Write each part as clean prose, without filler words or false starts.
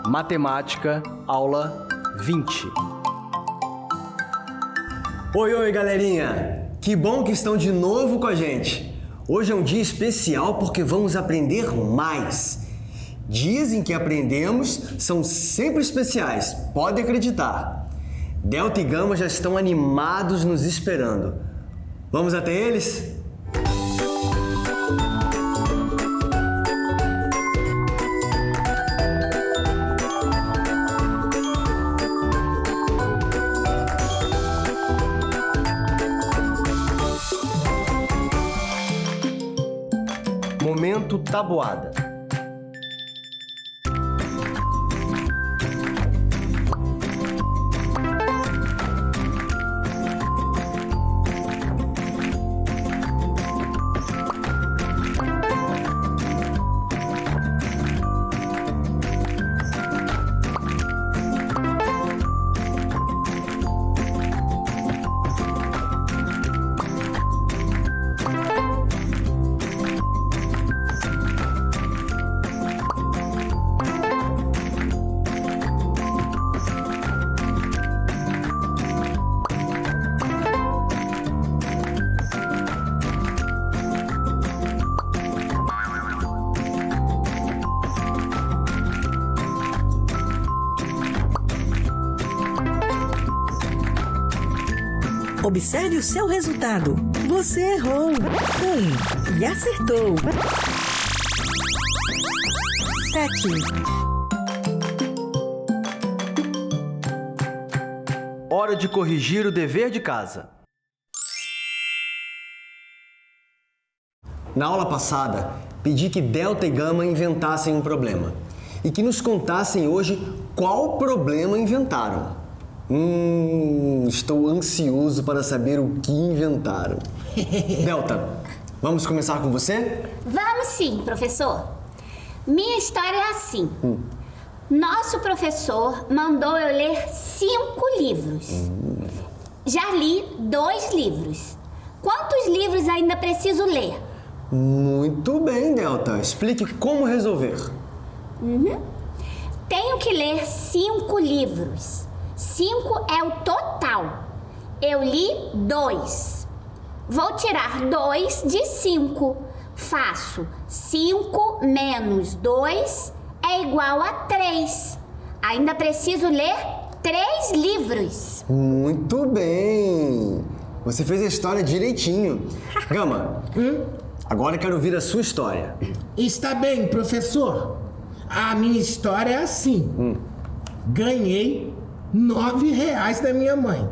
Matemática, aula 20. Oi, galerinha! Que bom que estão de novo com a gente! Hoje é um dia especial porque vamos aprender mais. Dias em que aprendemos são sempre especiais, pode acreditar. Delta e Gama já estão animados nos esperando. Vamos até eles? Momento tabuada. Observe o seu resultado. Você errou 1 e acertou 7. Hora de corrigir o dever de casa. Na aula passada, pedi que Delta e Gama inventassem um problema e que nos contassem hoje qual problema inventaram. Estou ansioso para saber o que inventaram. Delta, vamos começar com você? Vamos sim, professor. Minha história é assim. Nosso professor mandou eu ler 5 livros. Já li 2 livros. Quantos livros ainda preciso ler? Muito bem, Delta. Explique como resolver. Tenho que ler 5 livros. 5 é o total. Eu li 2. Vou tirar 2 de 5. Faço 5 menos 2 é igual a 3. Ainda preciso ler 3 livros. Muito bem. Você fez a história direitinho. Gama, agora eu quero ouvir a sua história. Está bem, professor. A minha história é assim. Ganhei R$9 da minha mãe.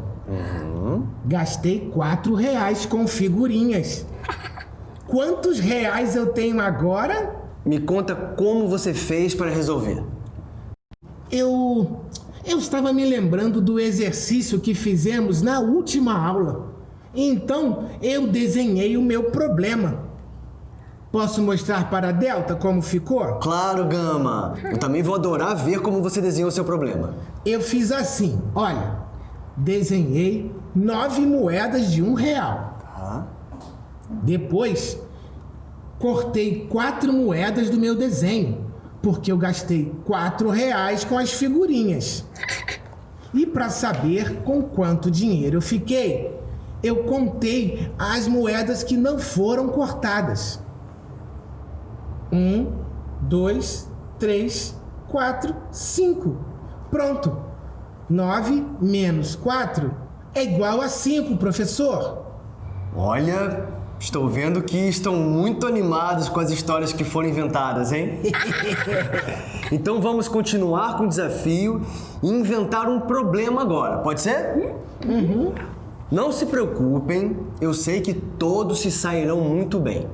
Gastei R$4 com figurinhas. Quantos reais eu tenho agora? Me conta como você fez para resolver. Eu estava me lembrando do exercício que fizemos na última aula. Então, eu desenhei o meu problema. Posso mostrar para a Delta como ficou? Claro, Gama. Eu também vou adorar ver como você desenhou o seu problema. Eu fiz assim, olha. Desenhei 9 moedas de R$1. Depois, cortei 4 moedas do meu desenho, porque eu gastei R$4 com as figurinhas. E para saber com quanto dinheiro eu fiquei, eu contei as moedas que não foram cortadas. 1, 2, 3, 4, 5. Pronto. 9 menos 4 é igual a 5, professor. Olha, estou vendo que estão muito animados com as histórias que foram inventadas, hein? Então vamos continuar com o desafio e inventar um problema agora, pode ser? Não se preocupem, eu sei que todos se sairão muito bem.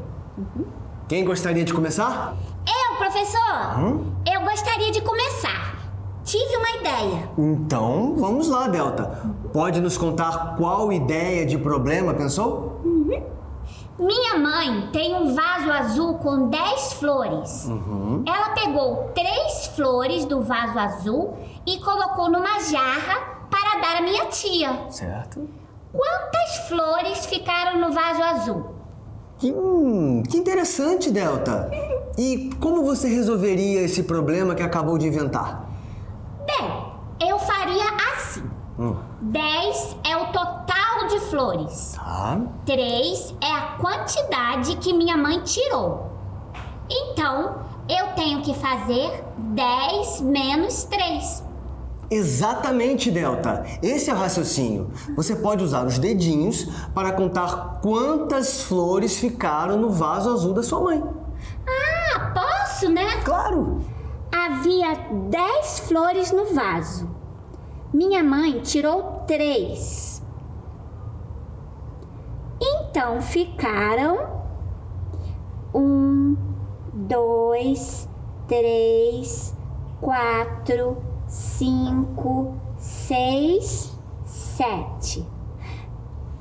Quem gostaria de começar? Eu, professor! Eu gostaria de começar. Tive uma ideia. Então, vamos lá, Delta. Pode nos contar qual ideia de problema pensou? Minha mãe tem um vaso azul com 10 flores. Ela pegou 3 flores do vaso azul e colocou numa jarra para dar à minha tia. Certo. Quantas flores ficaram no vaso azul? Que interessante, Delta. E como você resolveria esse problema que acabou de inventar? Bem, eu faria assim. 10 é o total de flores. Tá. 3 é a quantidade que minha mãe tirou. Então, eu tenho que fazer 10 menos 3. Exatamente, Delta. Esse é o raciocínio. Você pode usar os dedinhos para contar quantas flores ficaram no vaso azul da sua mãe. Ah, posso, né? Claro! Havia 10 flores no vaso. Minha mãe tirou 3. Então ficaram 1, 2, 3, 4, 5, 6, 7.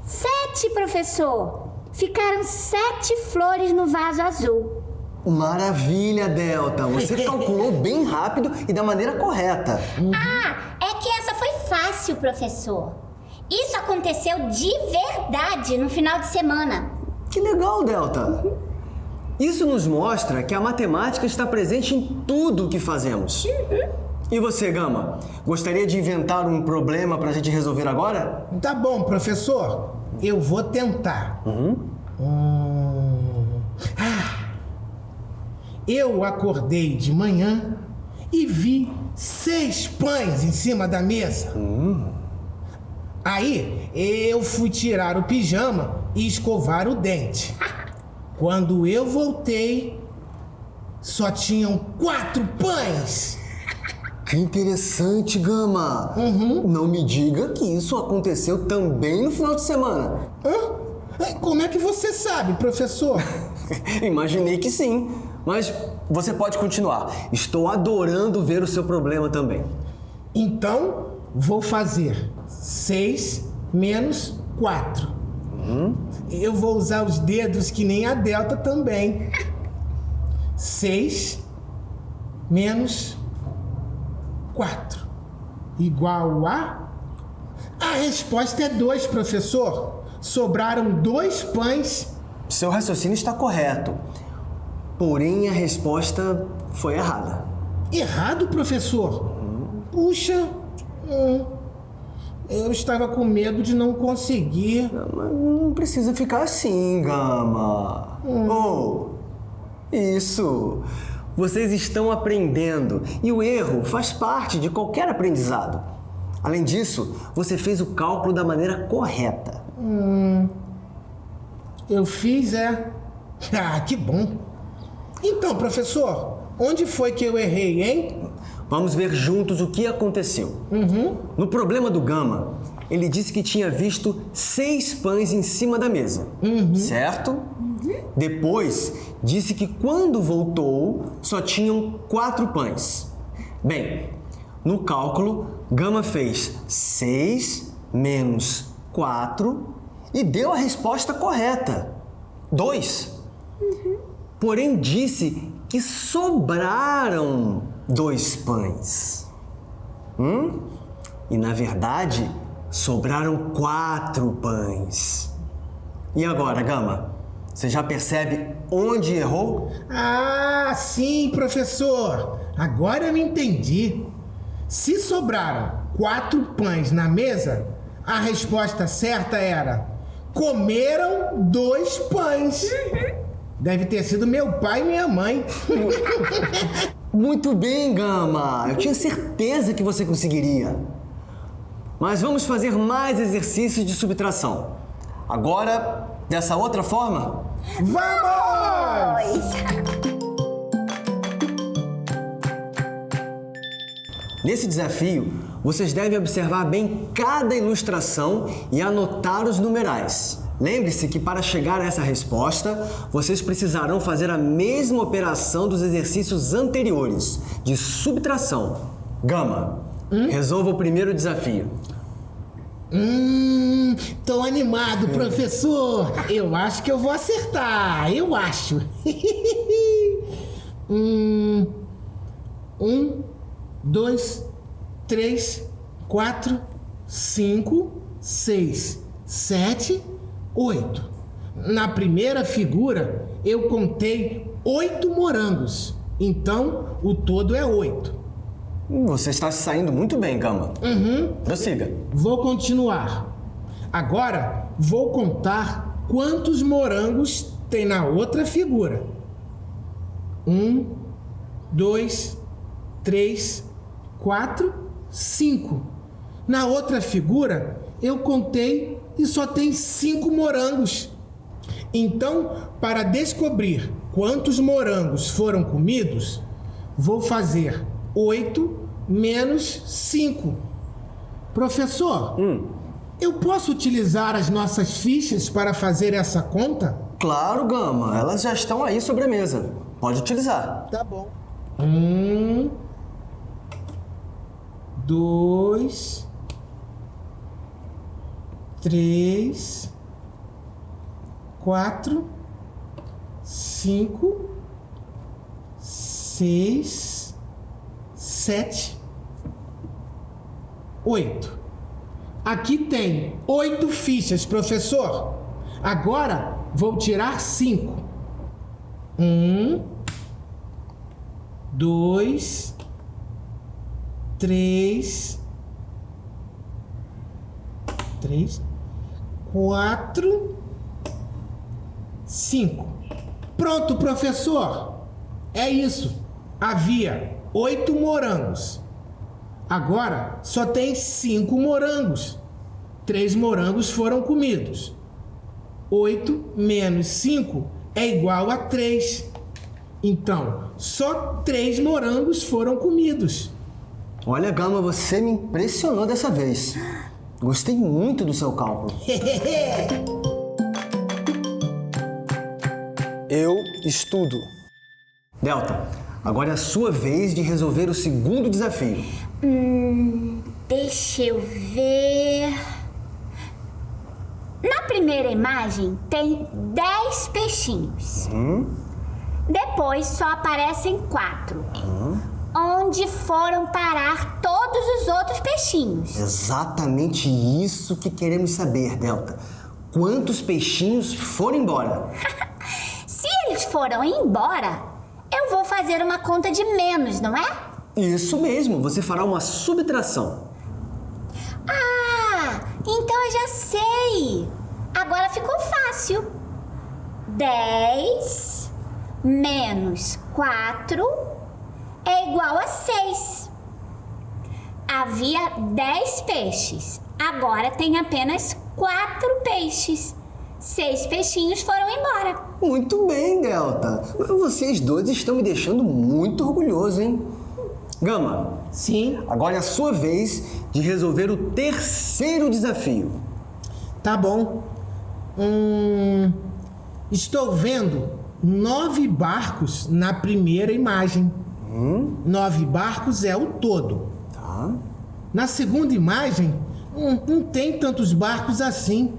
7, professor! Ficaram 7 flores no vaso azul. Maravilha, Delta! Você calculou bem rápido e da maneira correta. Ah, é que essa foi fácil, professor. Isso aconteceu de verdade no final de semana. Que legal, Delta! Isso nos mostra que a matemática está presente em tudo o que fazemos. E você, Gama? Gostaria de inventar um problema para a gente resolver agora? Tá bom, professor. Eu vou tentar. Eu acordei de manhã e vi 6 pães em cima da mesa. Aí eu fui tirar o pijama e escovar o dente. Quando eu voltei, só tinham 4 pães. Que interessante, Gama! Não me diga que isso aconteceu também no final de semana. Como é que você sabe, professor? Imaginei que sim, mas você pode continuar. Estou adorando ver o seu problema também. Então, vou fazer 6 menos 4. Eu vou usar os dedos que nem a Delta também. 6 menos 4 igual a... A resposta é 2, professor. Sobraram 2 pães. Seu raciocínio está correto. Porém, a resposta foi errada. Errado, professor? Puxa, eu estava com medo de não conseguir. Mas não precisa ficar assim, Gama. Isso. Vocês estão aprendendo e o erro faz parte de qualquer aprendizado. Além disso, você fez o cálculo da maneira correta. Eu fiz, é? Ah, que bom. Então, professor, onde foi que eu errei, hein? Vamos ver juntos o que aconteceu. No problema do Gama, ele disse que tinha visto 6 pães em cima da mesa, certo? Depois, disse que quando voltou, só tinham 4 pães. Bem, no cálculo, Gama fez 6 menos 4 e deu a resposta correta, 2. Porém, disse que sobraram 2 pães. E, na verdade, sobraram 4 pães. E agora, Gama? Você já percebe onde errou? Ah, sim, professor. Agora eu entendi. Se sobraram 4 pães na mesa, a resposta certa era: comeram 2 pães. Deve ter sido meu pai e minha mãe. Muito bem, Gama. Eu tinha certeza que você conseguiria. Mas vamos fazer mais exercícios de subtração. Agora, dessa outra forma? Vamos! Nesse desafio, vocês devem observar bem cada ilustração e anotar os numerais. Lembre-se que para chegar a essa resposta, vocês precisarão fazer a mesma operação dos exercícios anteriores, de subtração. Gama, resolva o primeiro desafio. Tô animado, professor. Eu acho que eu vou acertar. Eu acho. 1, 2, 3, 4, 5, 6, 7, 8. Na primeira figura, eu contei 8 morangos. Então, o todo é 8. Você está se saindo muito bem, Gama. Prossiga. Vou continuar. Agora vou contar quantos morangos tem na outra figura. 1, 2, 3, 4, 5. Na outra figura eu contei e só tem 5 morangos. Então, para descobrir quantos morangos foram comidos, vou fazer 8 menos 5. Professor, eu posso utilizar as nossas fichas para fazer essa conta? Claro, Gama. Elas já estão aí sobre a mesa. Pode utilizar. Tá bom. 1, 2, 3, 4, 5, 6, 7, 8. Aqui tem 8 fichas, professor. Agora vou tirar 5. 1, 2, 3, 4, 5. Pronto, professor. É isso. Havia 8 morangos. Agora só tem 5 morangos. 3 morangos foram comidos. 8 menos 5 é igual a 3. Então, só 3 morangos foram comidos. Olha, Gama, você me impressionou dessa vez. Gostei muito do seu cálculo. Eu estudo. Delta, agora é a sua vez de resolver o segundo desafio. Deixa eu ver. Na primeira imagem tem 10 peixinhos. Depois só aparecem 4. Onde foram parar todos os outros peixinhos? Exatamente isso que queremos saber, Delta. Quantos peixinhos foram embora? Se eles foram embora, eu vou fazer uma conta de menos, não é? Isso mesmo, você fará uma subtração. Ah, então eu já sei. Agora ficou fácil. 10 menos 4 é igual a 6. Havia 10 peixes. Agora tem apenas 4 peixes. 6 peixinhos foram embora. Muito bem, Delta. Vocês dois estão me deixando muito orgulhoso, hein? Gama, Sim, agora é a sua vez de resolver o terceiro desafio. tá bom. Estou vendo 9 barcos na primeira imagem. 9 barcos é o todo. Tá. Na segunda imagem, não tem tantos barcos assim.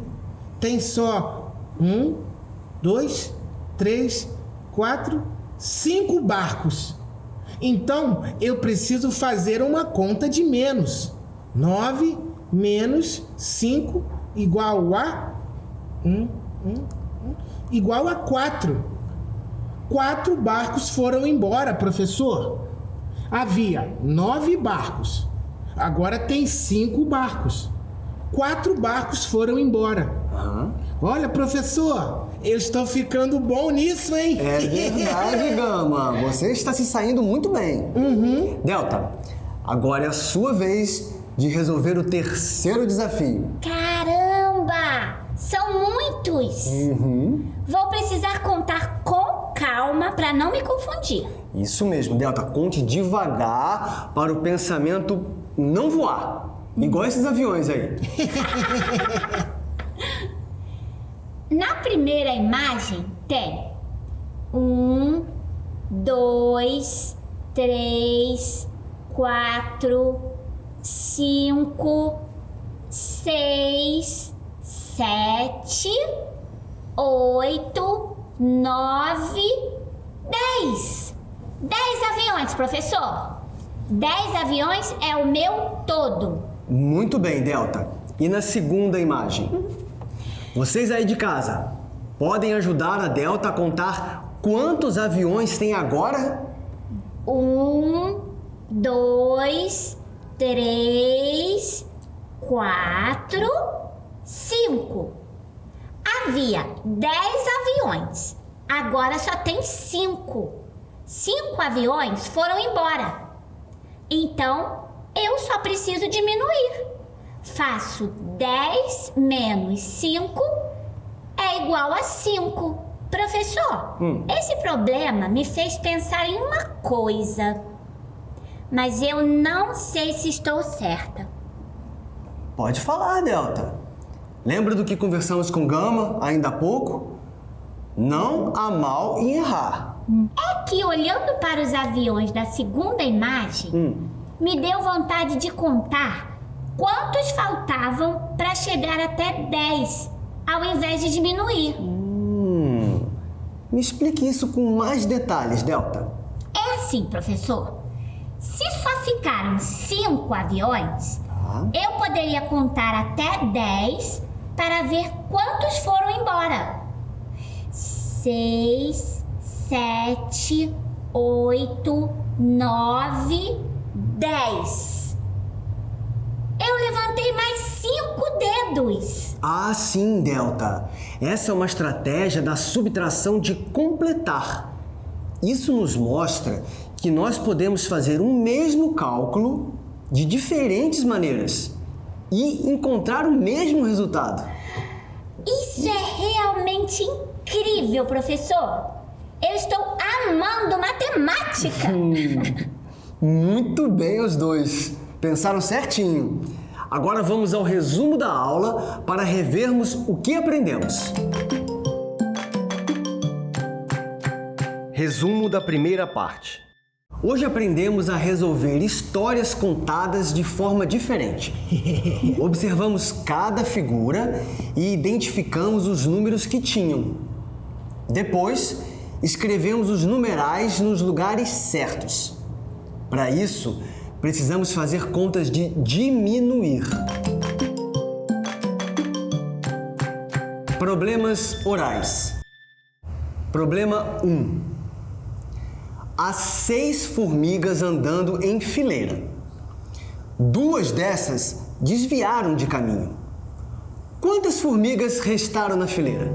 Tem só 1, 2, 3, 4, 5 barcos. Então, eu preciso fazer uma conta de menos. 9 menos 5 igual a... igual a 4. 4 barcos foram embora, professor. Havia 9 barcos. Agora tem 5 barcos. 4 barcos foram embora. Olha, professor, eu estou ficando bom nisso, hein? É verdade, Gama. Você está se saindo muito bem. Delta, agora é a sua vez de resolver o terceiro desafio. Caramba! São muitos! Vou precisar contar com calma para não me confundir. Isso mesmo, Delta. Conte devagar para o pensamento não voar. Igual esses aviões aí. Na primeira imagem tem 1, 2, 3, 4, 5, 6, 7, 8, 9, 10. 10 aviões, professor. 10 aviões é o meu todo. Muito bem, Delta. E na segunda imagem? Vocês aí de casa podem ajudar a Delta a contar quantos aviões tem agora? 1, 2, 3, 4, 5. Havia 10 aviões. Agora só tem 5. 5 aviões foram embora. Então, eu só preciso diminuir. Faço 10 menos 5 é igual a 5. Professor, esse problema me fez pensar em uma coisa. Mas eu não sei se estou certa. Pode falar, Delta. Lembra do que conversamos com Gama ainda há pouco? Não há mal em errar. É que olhando para os aviões da segunda imagem, me deu vontade de contar quantos faltavam para chegar até 10, ao invés de diminuir. Me explique isso com mais detalhes, Delta. É assim, professor. Se só ficaram 5 aviões, eu poderia contar até 10 para ver quantos foram embora. 6, 7, 8, 9, 10. Eu levantei mais 5 dedos. Ah, sim, Delta. Essa é uma estratégia da subtração de completar. Isso nos mostra que nós podemos fazer um mesmo cálculo de diferentes maneiras e encontrar o mesmo resultado. Isso é realmente incrível, professor. Eu estou amando matemática. Muito bem os dois. Pensaram certinho. Agora vamos ao resumo da aula para revermos o que aprendemos. Resumo da primeira parte. Hoje aprendemos a resolver histórias contadas de forma diferente. Observamos cada figura e identificamos os números que tinham. Depois, escrevemos os numerais nos lugares certos. Para isso, precisamos fazer contas de diminuir. Problemas orais. Problema 1. Há 6 formigas andando em fileira. 2 dessas desviaram de caminho. Quantas formigas restaram na fileira?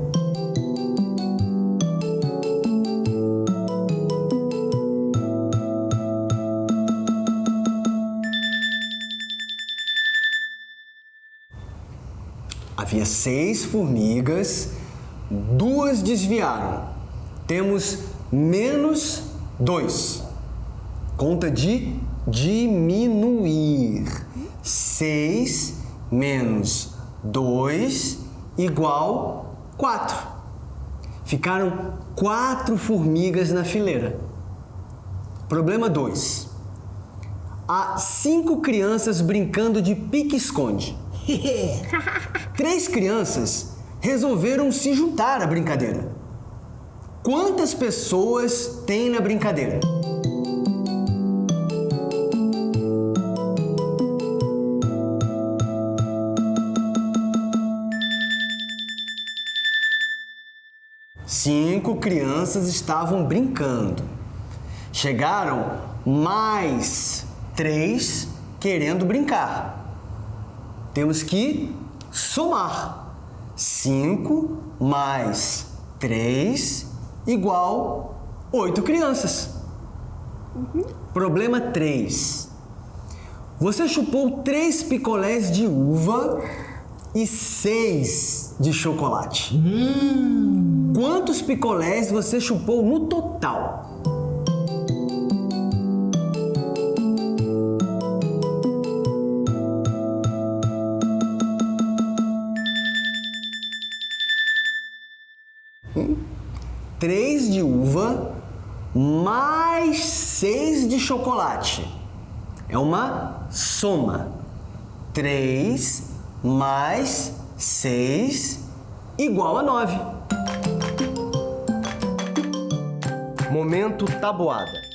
Havia 6 formigas, 2 desviaram. Temos menos 2. Conta de diminuir. 6 menos 2 igual 4. Ficaram 4 formigas na fileira. Problema 2. Há 5 crianças brincando de pique-esconde. 3 crianças resolveram se juntar à brincadeira. Quantas pessoas tem na brincadeira? Cinco crianças estavam brincando. Chegaram mais 3 querendo brincar. Temos que somar. 5 mais 3 igual 8 crianças. Problema 3. Você chupou 3 picolés de uva e 6 de chocolate. Quantos picolés você chupou no total? Três de uva mais 6 de chocolate. É uma soma. 3 mais 6 igual a 9. Momento tabuada.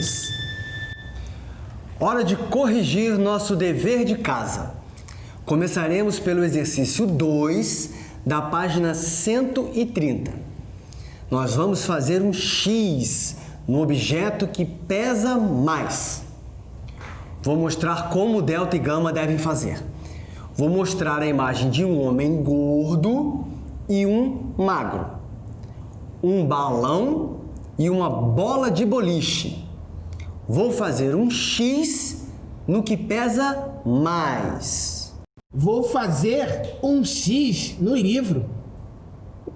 medidas. Hora de corrigir nosso dever de casa. Começaremos pelo exercício 2, da página 130. Nós vamos fazer um X no objeto que pesa mais. Vou mostrar como delta e gama devem fazer. Vou mostrar a imagem de um homem gordo e um magro, um balão e uma bola de boliche. Vou fazer um X no que pesa mais. Vou fazer um X no livro.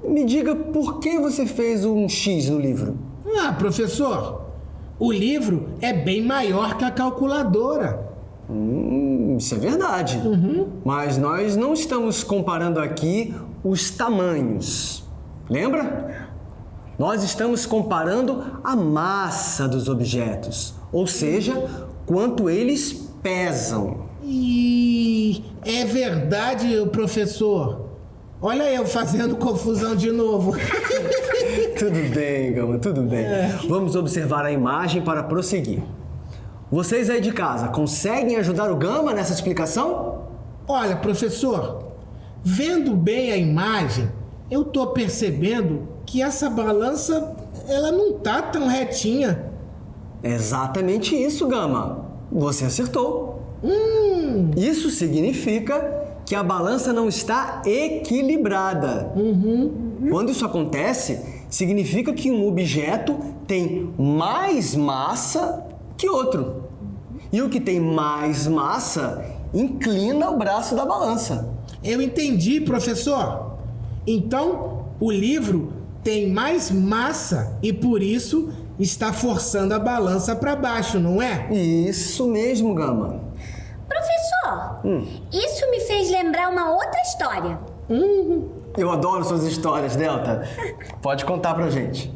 Me diga por que você fez um X no livro? Ah, professor, o livro é bem maior que a calculadora. Isso é verdade. Mas nós não estamos comparando aqui os tamanhos. Lembra? Nós estamos comparando a massa dos objetos, ou seja, quanto eles pesam. E é verdade, professor. Olha eu fazendo confusão de novo. Tudo bem, Gama, tudo bem. Vamos observar a imagem para prosseguir. Vocês aí de casa, conseguem ajudar o Gama nessa explicação? Olha, professor, vendo bem a imagem, eu tô percebendo que essa balança, ela não tá tão retinha. É exatamente isso, Gama. Você acertou. Isso significa que a balança não está equilibrada. Quando isso acontece, significa que um objeto tem mais massa que outro. E o que tem mais massa inclina o braço da balança. Eu entendi, professor. Então, o livro tem mais massa e por isso está forçando a balança para baixo, não é? Isso mesmo, Gama. Professor, isso me fez lembrar uma outra história. Eu adoro suas histórias, Delta. Pode contar pra gente.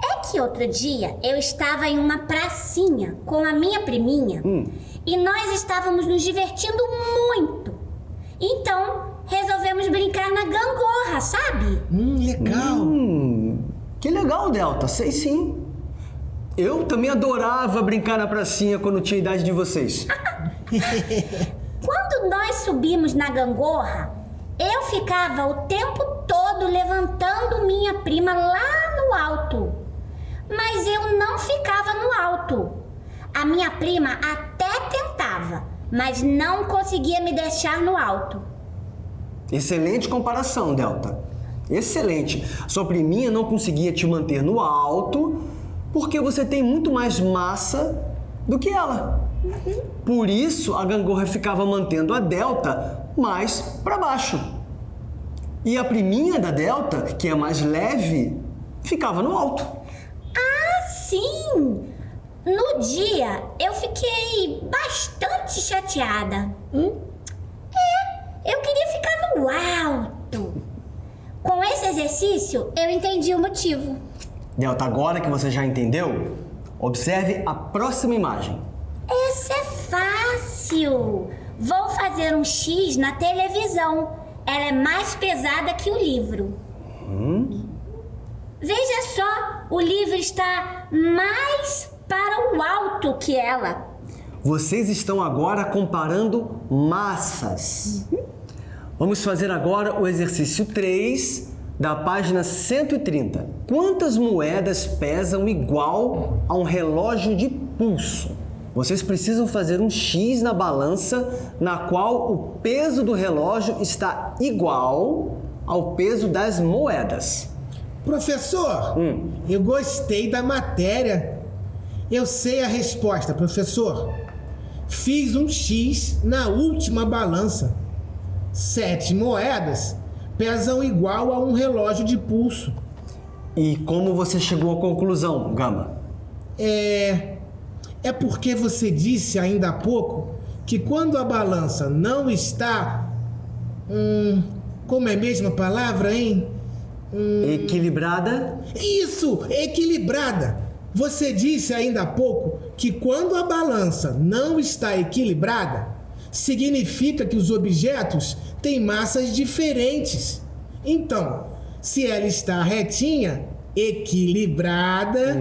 É que outro dia eu estava em uma pracinha com a minha priminha e nós estávamos nos divertindo muito. Então, resolvemos brincar na gangorra, sabe? Legal. Que legal, Delta. Sei sim. Eu também adorava brincar na pracinha quando tinha a idade de vocês. Quando nós subimos na gangorra, eu ficava o tempo todo levantando minha prima lá no alto. Mas eu não ficava no alto. A minha prima até tentava, mas não conseguia me deixar no alto. Excelente comparação, Delta. Excelente. Sua priminha não conseguia te manter no alto porque você tem muito mais massa do que ela. Por isso, a gangorra ficava mantendo a Delta mais para baixo. E a priminha da Delta, que é mais leve, ficava no alto. Ah, sim! No dia, eu fiquei bastante chateada. Eu queria ficar no alto. Com esse exercício, eu entendi o motivo. Delta, agora que você já entendeu, observe a próxima imagem. Essa é fácil. Vou fazer um X na televisão. Ela é mais pesada que o livro. Veja só, o livro está mais para o alto que ela. Vocês estão agora comparando massas. Vamos fazer agora o exercício 3 da página 130. Quantas moedas pesam igual a um relógio de pulso? Vocês precisam fazer um X na balança na qual o peso do relógio está igual ao peso das moedas. Professor, eu gostei da matéria. Eu sei a resposta, professor. Fiz um X na última balança. 7 moedas pesam igual a um relógio de pulso. E como você chegou à conclusão, Gama? É porque você disse ainda há pouco que quando a balança não está... como é a mesma palavra, hein? Equilibrada? Isso, equilibrada. Você disse ainda há pouco que quando a balança não está equilibrada, significa que os objetos têm massas diferentes. Então, se ela está retinha, equilibrada,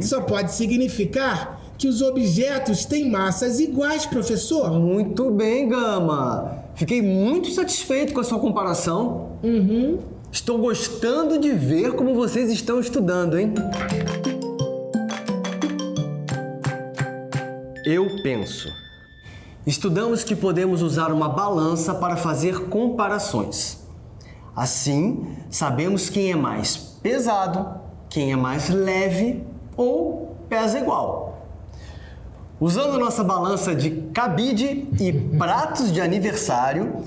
só pode significar que os objetos têm massas iguais, professor. Muito bem, Gama. Fiquei muito satisfeito com a sua comparação. Estou gostando de ver como vocês estão estudando, hein? Eu penso. Estudamos que podemos usar uma balança para fazer comparações. Assim, sabemos quem é mais pesado, quem é mais leve ou pesa igual. Usando a nossa balança de cabide e pratos de aniversário,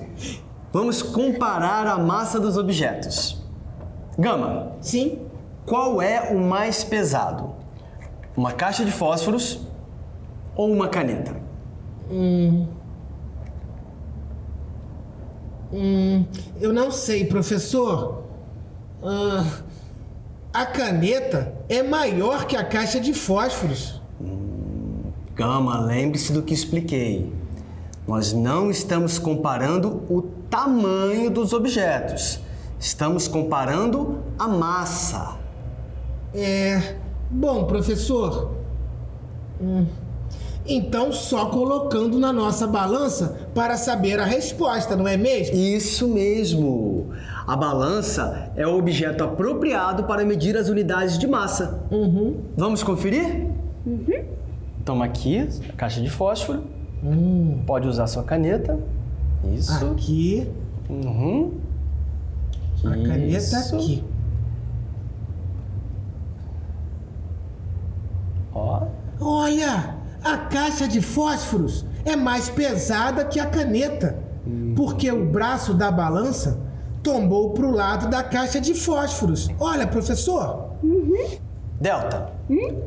vamos comparar a massa dos objetos. Gama, Sim. qual é o mais pesado? Uma caixa de fósforos ou uma caneta? Eu não sei, professor. A caneta é maior que a caixa de fósforos. Gama, lembre-se do que expliquei. Nós não estamos comparando o tamanho dos objetos. Estamos comparando a massa. Bom, professor. Então, só colocando na nossa balança para saber a resposta, não é mesmo? Isso mesmo. A balança é o objeto apropriado para medir as unidades de massa. Vamos conferir? Toma aqui a caixa de fósforo. Pode usar sua caneta. Isso. Aqui. A caneta Isso. aqui. Ó. Olha, a caixa de fósforos é mais pesada que a caneta, porque o braço da balança tombou para o lado da caixa de fósforos. Olha, professor. Delta,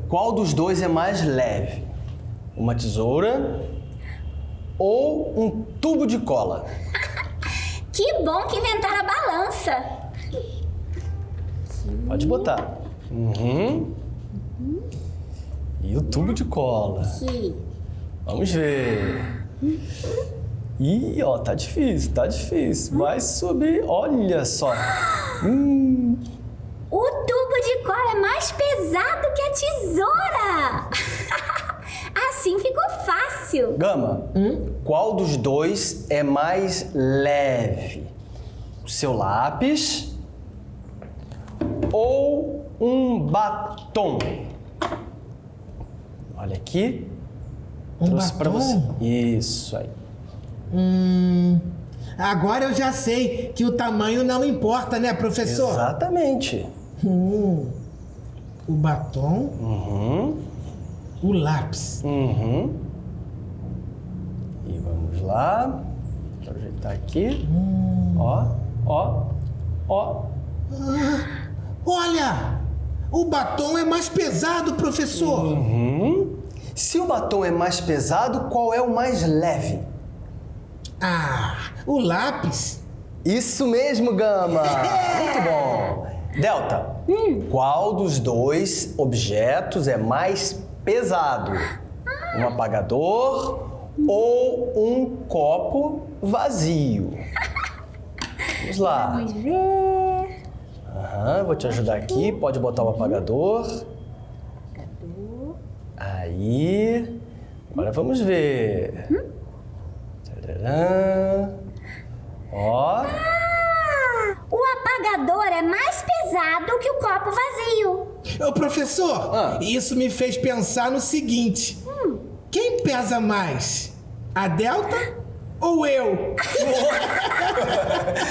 qual dos dois é mais leve? Uma tesoura ou um tubo de cola? Que bom que inventaram a balança. Pode botar. E o tubo de cola? Aqui. Vamos ver. Ih, ó, tá difícil, tá difícil. Vai subir, olha só. O tubo de cola é mais pesado que a tesoura. Assim ficou fácil. Gama, qual dos dois é mais leve? O seu lápis ou um batom? Olha aqui. Trouxe pra batom? você. Isso aí. Agora eu já sei que o tamanho não importa, né, professor? Exatamente. O batom, o lápis. E vamos lá. Deixa eu ajeitar aqui. Ó. Olha, o batom é mais pesado, professor. Se o batom é mais pesado, qual é o mais leve? O lápis. Isso mesmo, Gama! Muito bom! Delta, qual dos dois objetos é mais pesado? Um apagador ou um copo vazio? Vamos lá. Vamos ver. Vou te ajudar aqui. Pode botar o apagador. Aí. Agora vamos ver. Tcharam. Ó. O apagador é mais pesado que o copo vazio. Ô, professor, isso me fez pensar no seguinte. Quem pesa mais? A Delta ou eu?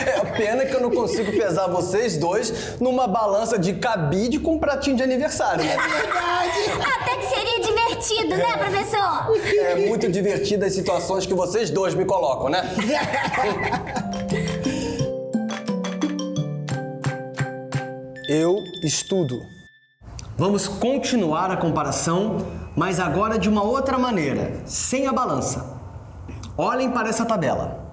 É pena que eu não consigo pesar vocês dois numa balança de cabide com um pratinho de aniversário, né? Até que seria divertido, né, professor? É muito divertido as situações que vocês dois me colocam, né? Eu estudo. Vamos continuar a comparação, mas agora de uma outra maneira, sem a balança. Olhem para essa tabela.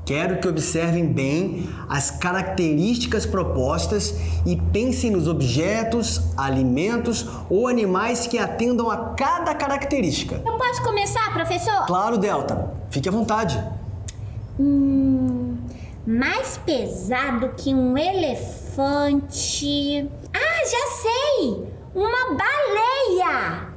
Quero que observem bem as características propostas e pensem nos objetos, alimentos ou animais que atendam a cada característica. Eu posso começar, professor? Claro, Delta. Fique à vontade. Mais pesado que um elefante. Ah, já sei! Uma baleia!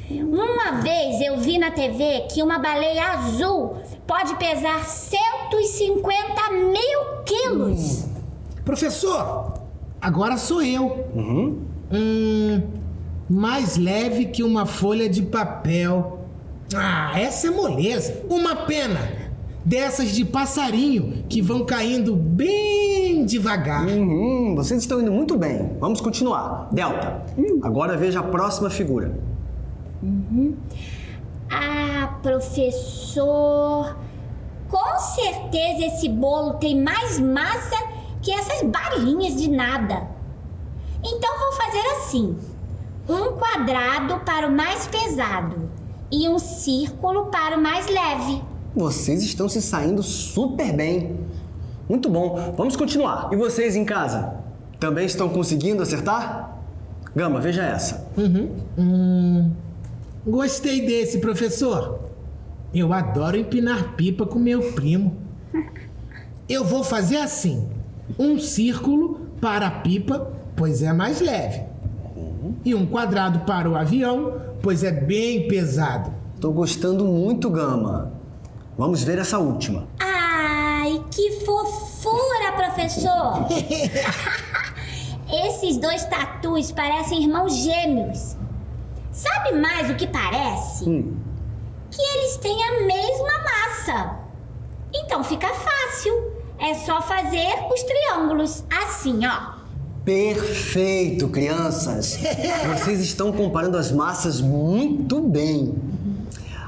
Uma vez eu vi na TV que uma baleia azul pode pesar 150 mil quilos. Professor, agora sou eu. Mais leve que uma folha de papel. Ah, essa é moleza. Uma pena. Dessas de passarinho que vão caindo bem devagar. Vocês estão indo muito bem. Vamos continuar. Delta, agora veja a próxima figura. Ah, professor, com certeza esse bolo tem mais massa que essas balinhas de nada. Então vou fazer assim: um quadrado para o mais pesado e um círculo para o mais leve. Vocês estão se saindo super bem. Muito bom. Vamos continuar. E vocês em casa? Também estão conseguindo acertar? Gama, veja essa. Gostei desse, professor. Eu adoro empinar pipa com meu primo. Eu vou fazer assim: um círculo para a pipa, pois é mais leve. E um quadrado para o avião, pois é bem pesado. Tô gostando muito, Gama. Vamos ver essa última. Ai, que fofura, professor! Esses dois tatus parecem irmãos gêmeos. Sabe mais o que parece? Que eles têm a mesma massa. Então fica fácil. É só fazer os triângulos, assim, ó. Perfeito, crianças! Vocês estão comparando as massas muito bem.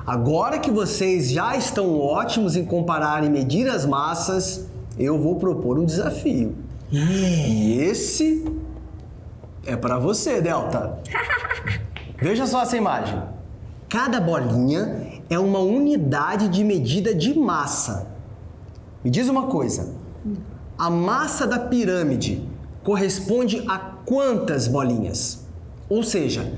Agora que vocês já estão ótimos em comparar e medir as massas, eu vou propor um desafio. E esse é para você, Delta. Veja só essa imagem. Cada bolinha é uma unidade de medida de massa. Me diz uma coisa. A massa da pirâmide corresponde a quantas bolinhas? Ou seja,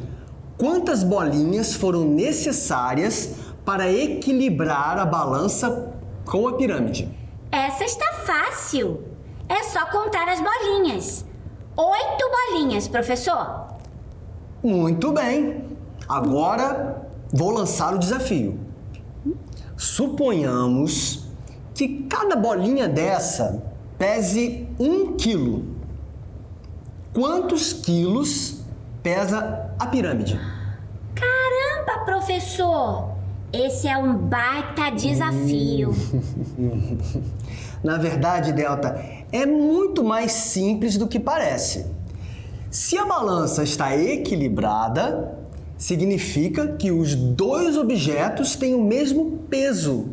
quantas bolinhas foram necessárias para equilibrar a balança com a pirâmide? Essa está fácil. É só contar as bolinhas. 8 bolinhas, professor. Muito bem. Agora vou lançar o desafio. Suponhamos que cada bolinha dessa pese 1 quilo. Quantos quilos pesa a pirâmide? Caramba, professor! Esse é um baita desafio. Na verdade, Delta, é muito mais simples do que parece. Se a balança está equilibrada, significa que os dois objetos têm o mesmo peso.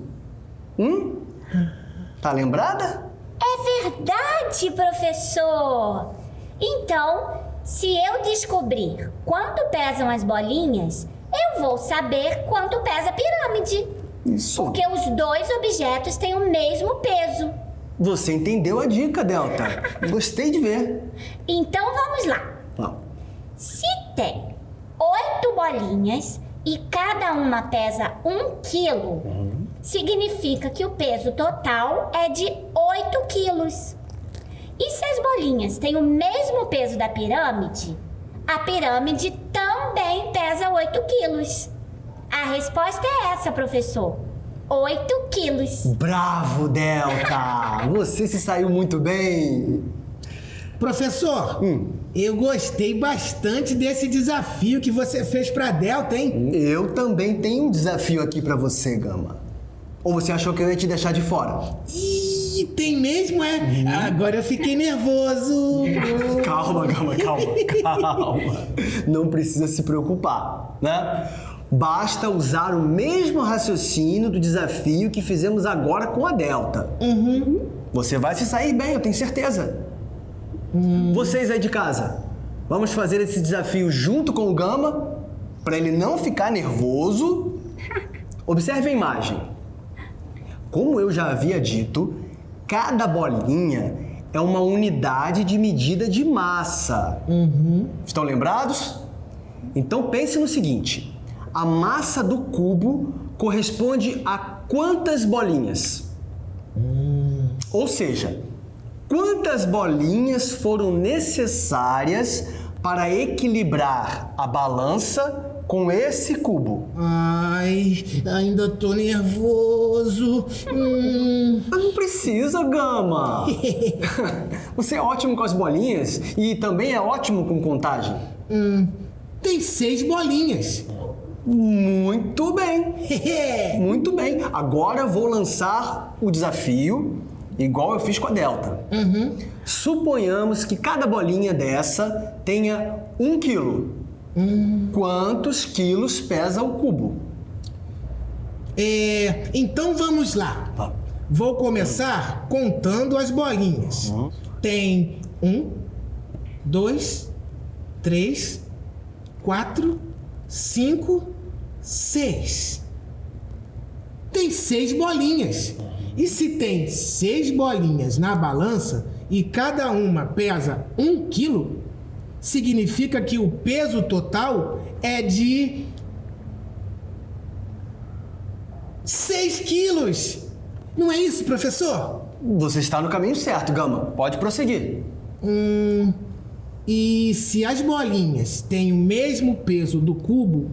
Tá lembrada? É verdade, professor! Então, se eu descobrir quanto pesam as bolinhas, eu vou saber quanto pesa a pirâmide. Isso. Porque os dois objetos têm o mesmo peso. Você entendeu a dica, Delta. Gostei de ver. Então vamos lá. Se tem 8 bolinhas e cada uma pesa 1 quilo, significa que o peso total é de 8 quilos. E se as bolinhas têm o mesmo peso da pirâmide, a pirâmide também pesa 8 quilos. A resposta é essa, professor. 8 quilos. Bravo, Delta! Você se saiu muito bem. Professor, eu gostei bastante desse desafio que você fez pra Delta, hein? Eu também tenho um desafio aqui pra você, Gama. Ou você achou que eu ia te deixar de fora? Ih, tem mesmo, é? Agora eu fiquei nervoso. Calma, Gama, calma. Não precisa se preocupar, né? Basta usar o mesmo raciocínio do desafio que fizemos agora com a Delta. Você vai se sair bem, eu tenho certeza. Vocês aí de casa, vamos fazer esse desafio junto com o Gama, para ele não ficar nervoso. Observe a imagem. Como eu já havia dito, cada bolinha é uma unidade de medida de massa. Estão lembrados? Então pense no seguinte: a massa do cubo corresponde a quantas bolinhas? Ou seja, quantas bolinhas foram necessárias para equilibrar a balança com esse cubo. Ai, ainda tô nervoso. Mas não precisa, Gama. Você é ótimo com as bolinhas e também é ótimo com contagem. Tem 6 bolinhas. Muito bem. Muito bem. Agora eu vou lançar o desafio igual eu fiz com a Delta. Suponhamos que cada bolinha dessa tenha 1 quilo. Quantos quilos pesa o cubo? Então vamos lá. Tá. Vou começar contando as bolinhas. Tem 1, 2, 3, 4, 5, 6. Tem 6 bolinhas. E se tem 6 bolinhas na balança e cada uma pesa 1 quilo, significa que o peso total é de 6 quilos. Não é isso, professor? Você está no caminho certo, Gama. Pode prosseguir. E se as bolinhas têm o mesmo peso do cubo,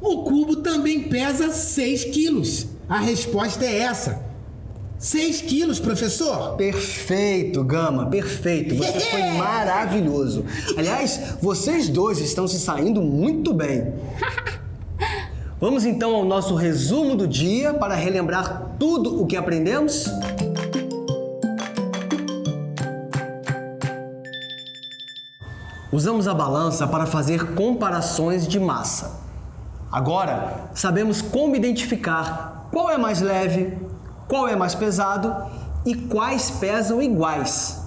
o cubo também pesa 6 quilos. A resposta é essa. 6 quilos, professor? Perfeito, Gama, perfeito. Você foi maravilhoso. Aliás, vocês dois estão se saindo muito bem. Vamos então ao nosso resumo do dia para relembrar tudo o que aprendemos? Usamos a balança para fazer comparações de massa. Agora, sabemos como identificar qual é mais leve, qual é mais pesado e quais pesam iguais.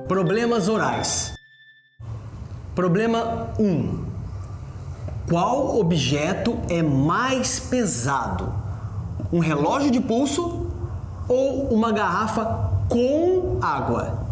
Problemas orais. Problema 1. Qual objeto é mais pesado? Um relógio de pulso ou uma garrafa com água?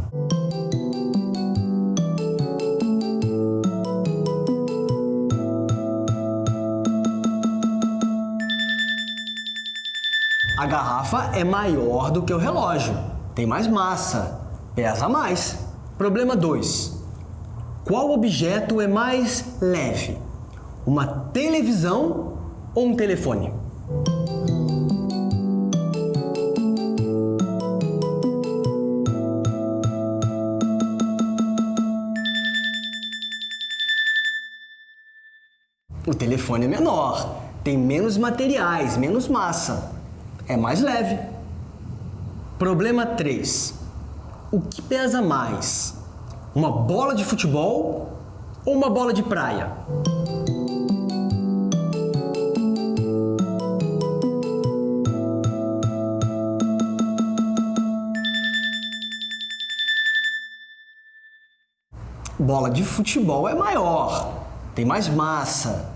A garrafa é maior do que o relógio, tem mais massa, pesa mais. Problema 2. Qual objeto é mais leve? Uma televisão ou um telefone? O telefone é menor, tem menos materiais, menos massa. É mais leve. Problema 3. O que pesa mais? Uma bola de futebol ou uma bola de praia? Bola de futebol é maior, tem mais massa,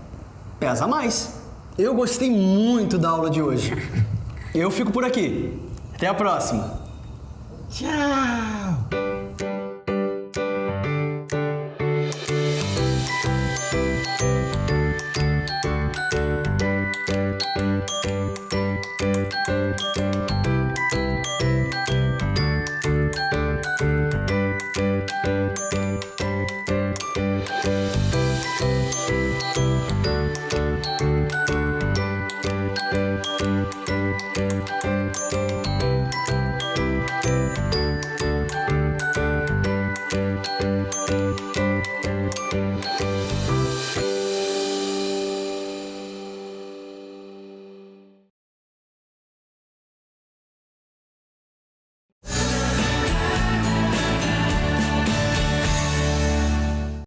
pesa mais. Eu gostei muito da aula de hoje. Eu fico por aqui. Até a próxima. Tchau!